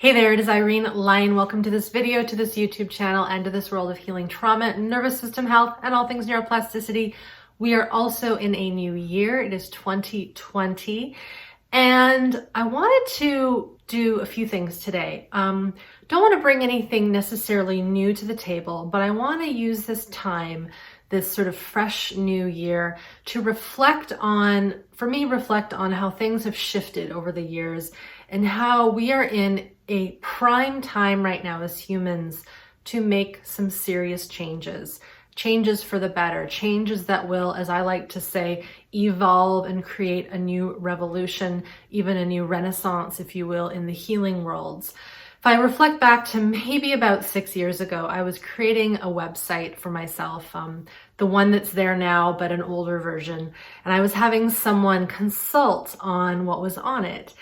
Hey there, it is Irene Lyon. Welcome to this video, to this YouTube channel, and to this world of healing trauma, nervous system health, and all things neuroplasticity. We are also in a new year. It is 2020, and I wanted to do a few things today. Don't want to bring anything necessarily new to the table, but I want to use this time, this sort of fresh new year, to reflect on how things have shifted over the years and how we are in a prime time right now as humans to make some serious changes for the better, changes that will, as I like to say, evolve and create a new revolution, even a new renaissance, if you will, in the healing worlds. If I reflect back to maybe about 6 years ago, I was creating a website for myself, the one that's there now, but an older version. And I was having someone consult on what was on it.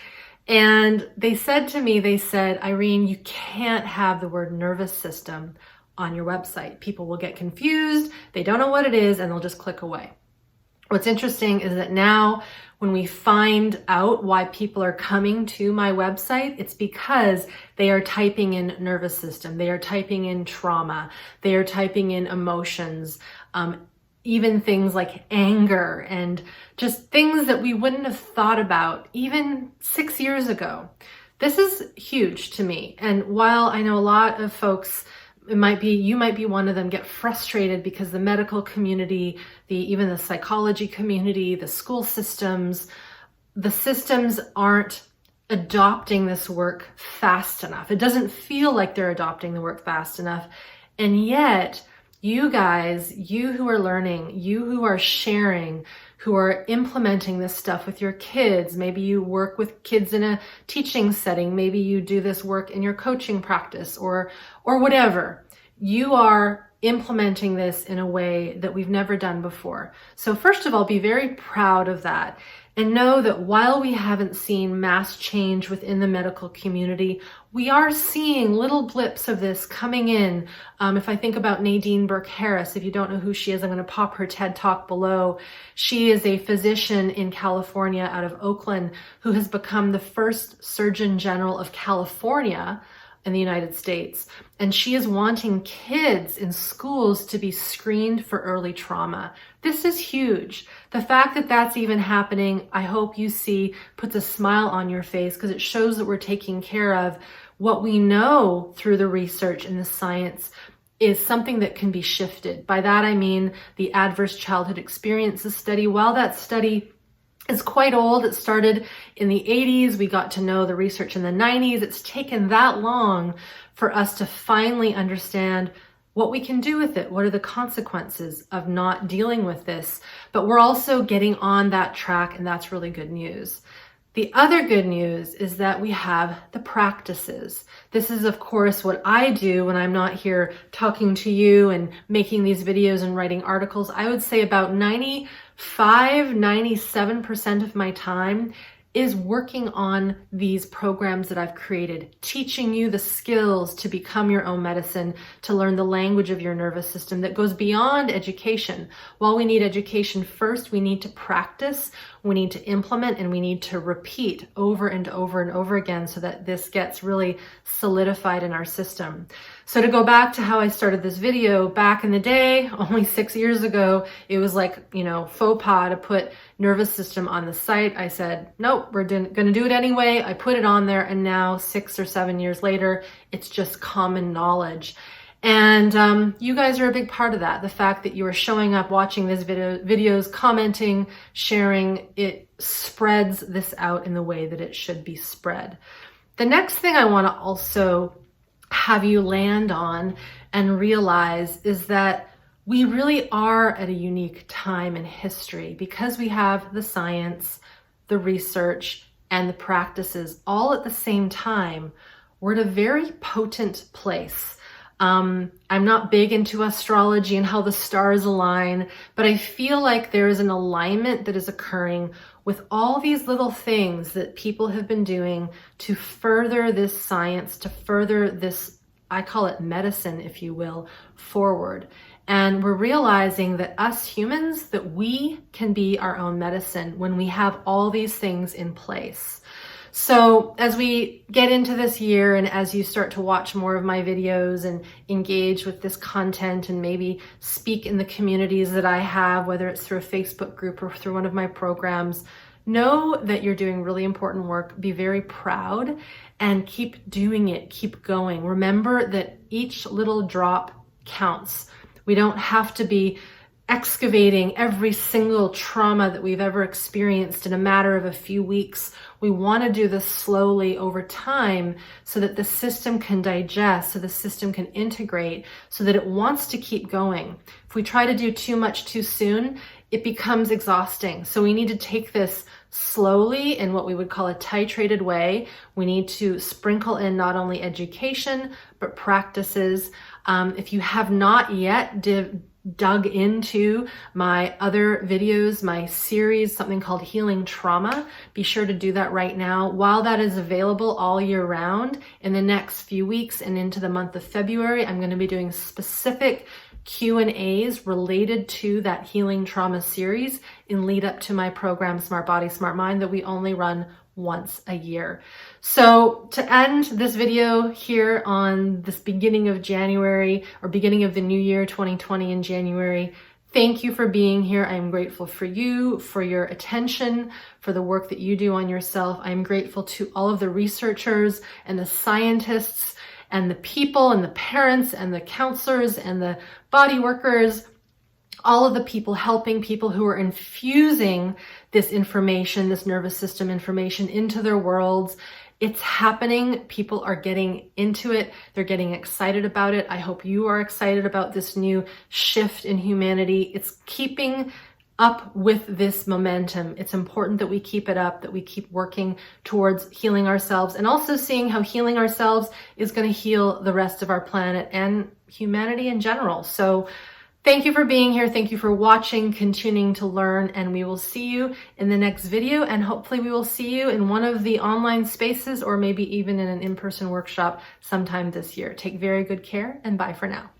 And they said to me, Irene, you can't have the word nervous system on your website. People will get confused, they don't know what it is, and they'll just click away. What's interesting is that now when we find out why people are coming to my website, it's because they are typing in nervous system, they are typing in trauma, they are typing in emotions, even things like anger and just things that we wouldn't have thought about even 6 years ago. This is huge to me. And while I know a lot of folks, you might be one of them, get frustrated because the medical community, even the psychology community, the school systems, the systems aren't adopting this work fast enough. It doesn't feel like they're adopting the work fast enough. And yet, you guys, you who are learning, you who are sharing, who are implementing this stuff with your kids, maybe you work with kids in a teaching setting, maybe you do this work in your coaching practice or whatever, you are implementing this in a way that we've never done before. So first of all, be very proud of that. And know that while we haven't seen mass change within the medical community, we are seeing little blips of this coming in. If I think about Nadine Burke-Harris, if you don't know who she is, I'm going to pop her TED Talk below. She is a physician in California out of Oakland who has become the first Surgeon General of California in the United States. And she is wanting kids in schools to be screened for early trauma. This is huge. The fact that that's even happening, I hope you see, puts a smile on your face because it shows that we're taking care of what we know through the research and the science is something that can be shifted. By that, I mean the Adverse Childhood Experiences study. While that study is quite old, it started in the 80s. We got to know the research in the 90s. It's taken that long for us to finally understand what we can do with it. What are the consequences of not dealing with this? But we're also getting on that track, and that's really good news. The other good news is that we have the practices. This is, of course, what I do when I'm not here talking to you and making these videos and writing articles. I would say about 97% of my time is working on these programs that I've created, teaching you the skills to become your own medicine, to learn the language of your nervous system that goes beyond education. While we need education first, we need to practice, we need to implement, and we need to repeat over and over and over again so that this gets really solidified in our system. So to go back to how I started this video, back in the day, only 6 years ago, it was like, faux pas to put nervous system on the site. I said, nope, we're going to do it anyway. I put it on there, and now 6 or 7 years later, it's just common knowledge. And you guys are a big part of that. The fact that you are showing up, watching these videos, commenting, sharing, it spreads this out in the way that it should be spread. The next thing I want to also have you land on and realize is that we really are at a unique time in history because we have the science, the research, and the practices all at the same time. We're at a very potent place. I'm not big into astrology and how the stars align, but I feel like there is an alignment that is occurring with all these little things that people have been doing to further this science, to further this, I call it medicine, if you will, forward. And we're realizing that us humans, that we can be our own medicine when we have all these things in place. So as we get into this year and as you start to watch more of my videos and engage with this content and maybe speak in the communities that I have, whether it's through a Facebook group or through one of my programs, know that you're doing really important work. Be very proud and keep doing it. Keep going. Remember that each little drop counts. We don't have to be excavating every single trauma that we've ever experienced in a matter of a few weeks. We want to do this slowly over time so that the system can digest, so the system can integrate, so that it wants to keep going. If we try to do too much too soon, it becomes exhausting. So we need to take this slowly in what we would call a titrated way. We need to sprinkle in not only education, but practices. If you have not yet dug into my other videos, my series, something called Healing Trauma, be sure to do that right now. While that is available all year round, in the next few weeks and into the month of February, I'm going to be doing specific Q&As related to that Healing Trauma series in lead up to my program, Smart Body, Smart Mind, that we only run once a year. So to end this video here on this beginning of January, or beginning of the new year 2020 in January, thank you for being here. I am grateful for you, for your attention, for the work that you do on yourself. I am grateful to all of the researchers and the scientists and the people and the parents and the counselors and the body workers, all of the people helping people who are infusing this information, this nervous system information into their worlds. It's happening. People are getting into it. They're getting excited about it. I hope you are excited about this new shift in humanity. It's keeping up with this momentum. It's important that we keep it up, that we keep working towards healing ourselves and also seeing how healing ourselves is going to heal the rest of our planet and humanity in general. So thank you for being here. Thank you for watching, continuing to learn, and we will see you in the next video. And hopefully we will see you in one of the online spaces or maybe even in an in-person workshop sometime this year. Take very good care and bye for now.